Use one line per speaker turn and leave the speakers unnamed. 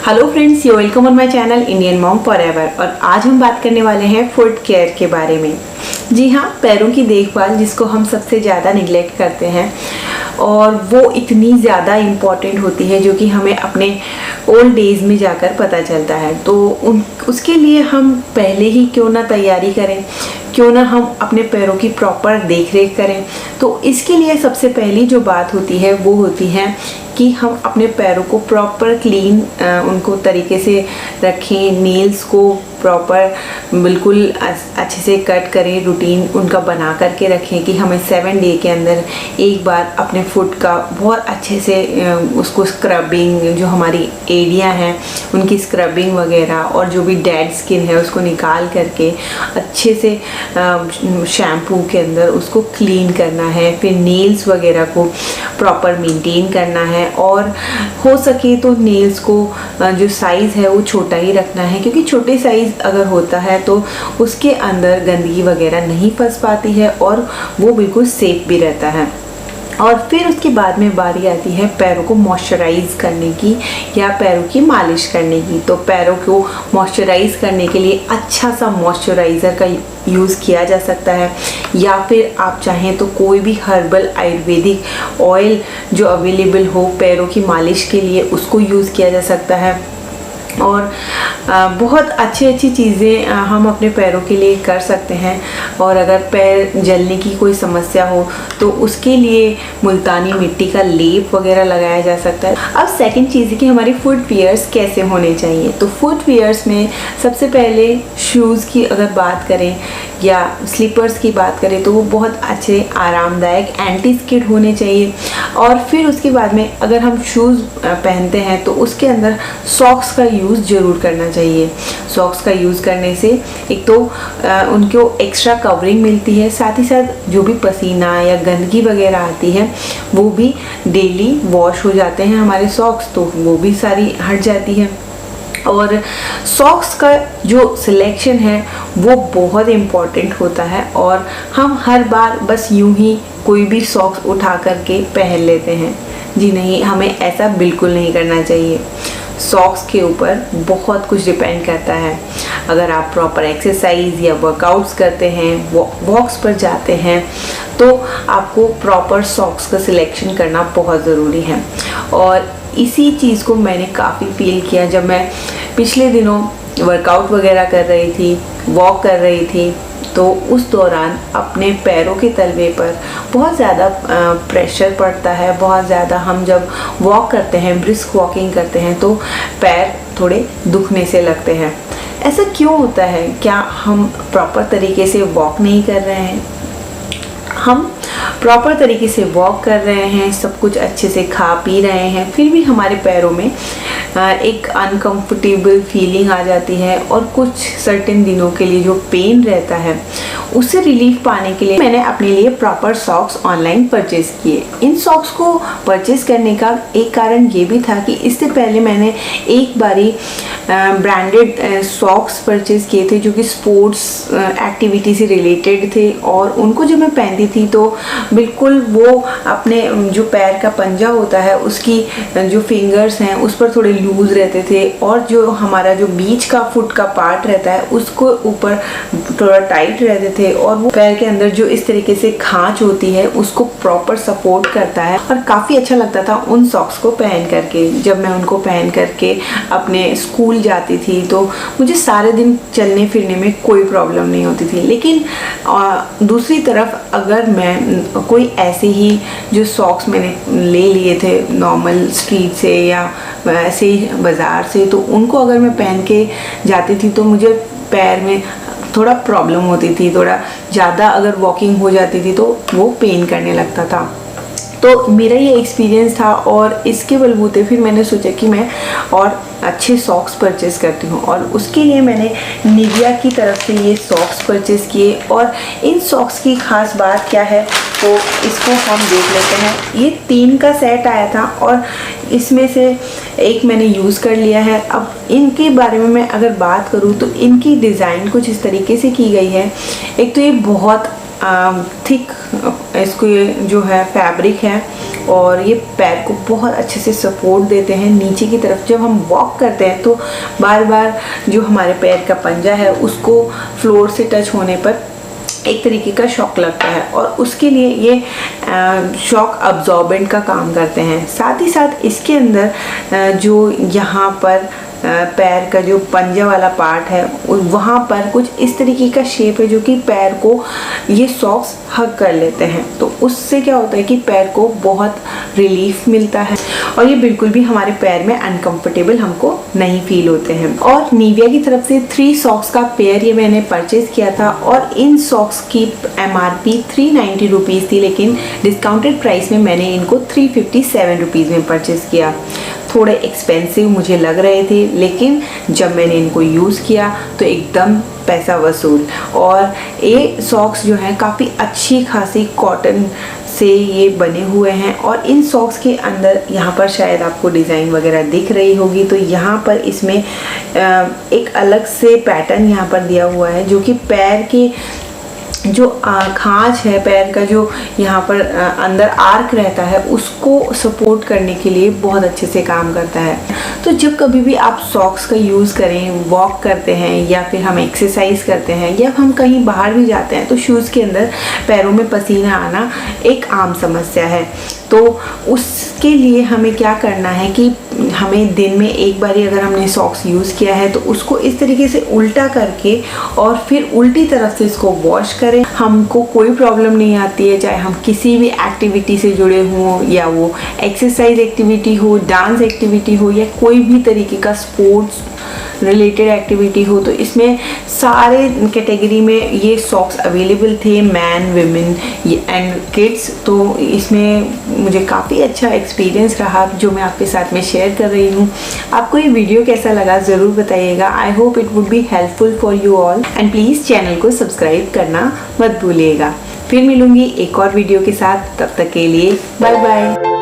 Hello friends, you welcome on my channel Indian mom forever. और आज हम बात करने वाले हैं फुट केयर के बारे में। जी हाँ, पैरों की देखभाल जिसको हम सबसे ज़्यादा निगलेक्ट करते हैं और वो इतनी ज़्यादा इम्पॉर्टेंट होती है जो कि हमें अपने ओल्ड एज में जाकर पता चलता है। तो उसके लिए हम पहले ही क्यों ना तैयारी करें, क्यों ना हम अपने पैरों की प्रॉपर देख रेख करें। तो इसके लिए सबसे पहली जो बात होती है वो होती है कि हम अपने पैरों को प्रॉपर क्लीन उनको तरीके से रखें, नेल्स को प्रॉपर बिल्कुल अच्छे से कट करें, रूटीन उनका बना करके रखें कि हमें 7 डे के अंदर एक बार अपने फुट का बहुत अच्छे से उसको स्क्रबिंग, जो हमारी एड़ियाँ हैं उनकी स्क्रबिंग वगैरह और जो भी डेड स्किन है उसको निकाल करके अच्छे से शैम्पू के अंदर उसको क्लीन करना है। फिर नेल्स वगैरह को प्रॉपर मेंटेन करना है और हो सके तो नेल्स को जो साइज़ है वो छोटा ही रखना है, क्योंकि छोटे साइज़ अगर होता है तो उसके अंदर गंदगी वगैरह नहीं फंस पाती है और वो बिल्कुल सेफ भी रहता है। और फिर उसके बाद में बारी आती है पैरों को मॉइस्चराइज़ करने की या पैरों की मालिश करने की। तो पैरों को मॉइस्चराइज़ करने के लिए अच्छा सा मॉइस्चराइज़र का यूज़ किया जा सकता है, या फिर आप चाहें तो कोई भी हर्बल आयुर्वेदिक ऑयल जो अवेलेबल हो पैरों की मालिश के लिए उसको यूज़ किया जा सकता है। और बहुत अच्छी चीज़ें हम अपने पैरों के लिए कर सकते हैं। और अगर पैर जलने की कोई समस्या हो तो उसके लिए मुल्तानी मिट्टी का लेप वगैरह लगाया जा सकता है। अब सेकंड चीज़ है कि हमारी फुट वियर्स कैसे होने चाहिए। तो फुट वियर्स में सबसे पहले शूज़ की अगर बात करें या स्लीपर्स की बात करें तो वो बहुत अच्छे आरामदायक एंटी स्किड होने चाहिए। और फिर उसके बाद में अगर हम शूज़ पहनते हैं तो उसके अंदर सॉक्स का यूज़ ज़रूर करना चाहिए। सॉक्स का यूज़ करने से एक तो उनको एक्स्ट्रा कवरिंग मिलती है, साथ ही साथ जो भी पसीना या गंदगी वगैरह आती है वो भी डेली वॉश हो जाते हैं हमारे सॉक्स, तो वो भी सारी हट जाती है। और सॉक्स का जो सिलेक्शन है वो बहुत इम्पॉर्टेंट होता है और हम हर बार बस यूं ही कोई भी सॉक्स उठा करके पहन लेते हैं। जी नहीं, हमें ऐसा बिल्कुल नहीं करना चाहिए। सॉक्स के ऊपर बहुत कुछ डिपेंड करता है। अगर आप प्रॉपर एक्सरसाइज या वर्कआउट्स करते हैं, वॉक्स पर जाते हैं, तो आपको प्रॉपर सॉक्स का सिलेक्शन करना बहुत ज़रूरी है। और इसी चीज़ को मैंने काफ़ी फील किया जब मैं पिछले दिनों वर्कआउट वगैरह कर रही थी, वॉक कर रही थी। तो उस दौरान अपने पैरों के तलवे पर बहुत ज़्यादा प्रेशर पड़ता है, बहुत ज़्यादा हम जब वॉक करते हैं, ब्रिस्क वॉकिंग करते हैं तो पैर थोड़े दुखने से लगते हैं। ऐसा क्यों होता है? क्या हम प्रॉपर तरीके से वॉक नहीं कर रहे हैं? हम प्रॉपर तरीके से वॉक कर रहे हैं, सब कुछ अच्छे से खा पी रहे हैं, फिर भी हमारे पैरों में एक अनकंफर्टेबल फीलिंग आ जाती है और कुछ सर्टेन दिनों के लिए जो पेन रहता है उससे रिलीफ पाने के लिए मैंने अपने लिए प्रॉपर सॉक्स ऑनलाइन परचेज़ किए। इन सॉक्स को परचेज़ करने का एक कारण ये भी था कि इससे पहले मैंने एक बारी ब्रांडेड सॉक्स परचेज़ किए थे जो कि स्पोर्ट्स एक्टिविटी से रिलेटेड थे, और उनको जब मैं पहनती थी तो बिल्कुल वो अपने जो पैर का पंजा होता है उसकी जो फिंगर्स हैं उस पर थोड़े लूज़ रहते थे, और जो हमारा जो बीच का फुट का पार्ट रहता है उसको ऊपर थोड़ा टाइट रहते थे, और वो पैर के अंदर जो इस तरीके से खांच होती है उसको प्रॉपर सपोर्ट करता है। और काफ़ी अच्छा लगता था उन सॉक्स को पहन करके। जब मैं उनको पहन करके अपने स्कूल जाती थी तो मुझे सारे दिन चलने फिरने में कोई प्रॉब्लम नहीं होती थी। लेकिन दूसरी तरफ अगर मैं कोई ऐसे ही जो सॉक्स मैंने ले लिए थे नॉर्मल स्ट्रीट से या ऐसे ही बाज़ार से, तो उनको अगर मैं पहन के जाती थी तो मुझे पैर में थोड़ा प्रॉब्लम होती थी, थोड़ा ज़्यादा अगर वॉकिंग हो जाती थी तो वो पेन करने लगता था। तो मेरा ये एक्सपीरियंस था और इसके बलबूते फिर मैंने सोचा कि मैं और अच्छे सॉक्स परचेज़ करती हूँ, और उसके लिए मैंने निविया की तरफ से ये सॉक्स परचेज़ किए। और इन सॉक्स की ख़ास बात क्या है तो इसको हम देख लेते हैं। ये 3 का सेट आया था और इसमें से एक मैंने यूज़ कर लिया है। अब इनके बारे में मैं अगर बात करूँ तो इनकी डिज़ाइन कुछ इस तरीके से की गई है। एक तो ये बहुत थिक इसको ये जो है फैब्रिक है और ये पैर को बहुत अच्छे से सपोर्ट देते हैं नीचे की तरफ। जब हम वॉक करते हैं तो बार बार जो हमारे पैर का पंजा है उसको फ्लोर से टच होने पर एक तरीके का शॉक लगता है और उसके लिए ये शॉक अब्जॉर्बेंट का काम करते हैं। साथ ही साथ इसके अंदर जो यहाँ पर पैर का जो पंजा वाला पार्ट है वहाँ पर कुछ इस तरीके का शेप है जो कि पैर को ये सॉक्स हग कर लेते हैं। तो उससे क्या होता है कि पैर को बहुत रिलीफ मिलता है और ये बिल्कुल भी हमारे पैर में अनकंफर्टेबल हमको नहीं फील होते हैं। और निविया की तरफ से 3 सॉक्स का पेयर ये मैंने परचेज किया था और इन सॉक्स की MRP 390 रुपीज़ थी, लेकिन डिस्काउंटेड प्राइस में मैंने इनको 357 रुपीज़ में परचेज़ किया। थोड़े एक्सपेंसिव मुझे लग रहे थे, लेकिन जब मैंने इनको यूज़ किया तो एकदम पैसा वसूल। और ये सॉक्स जो हैं काफ़ी अच्छी खासी कॉटन से ये बने हुए हैं और इन सॉक्स के अंदर यहाँ पर शायद आपको डिज़ाइन वगैरह दिख रही होगी। तो यहाँ पर इसमें एक अलग से पैटर्न यहाँ पर दिया हुआ है जो कि पैर के जो खांच है, पैर का जो यहाँ पर अंदर आर्क रहता है उसको सपोर्ट करने के लिए बहुत अच्छे से काम करता है। तो जब कभी भी आप सॉक्स का यूज़ करें, वॉक करते हैं या फिर हम एक्सरसाइज करते हैं या हम कहीं बाहर भी जाते हैं तो शूज़ के अंदर पैरों में पसीना आना एक आम समस्या है। तो उसके लिए हमें क्या करना है कि हमें दिन में एक बार अगर हमने सॉक्स यूज़ किया है तो उसको इस तरीके से उल्टा करके और फिर उल्टी तरफ से इसको वॉश करें। हमको कोई प्रॉब्लम नहीं आती है, चाहे हम किसी भी एक्टिविटी से जुड़े हों या वो एक्सरसाइज एक्टिविटी हो, डांस एक्टिविटी हो या कोई भी तरीके का स्पोर्ट्स रिलेटेड एक्टिविटी हो। तो इसमें सारे कैटेगरी में ये सॉक्स अवेलेबल थे, मैन, विमेन एंड किड्स। तो इसमें मुझे काफ़ी अच्छा एक्सपीरियंस रहा जो मैं आपके साथ में शेयर कर रही हूँ। आपको ये वीडियो कैसा लगा ज़रूर बताइएगा। I hope it would be helpful for you all and please channel को सब्सक्राइब करना मत भूलिएगा। फिर मिलूँगी एक और वीडियो के साथ, तब तक के लिए बाय बाय।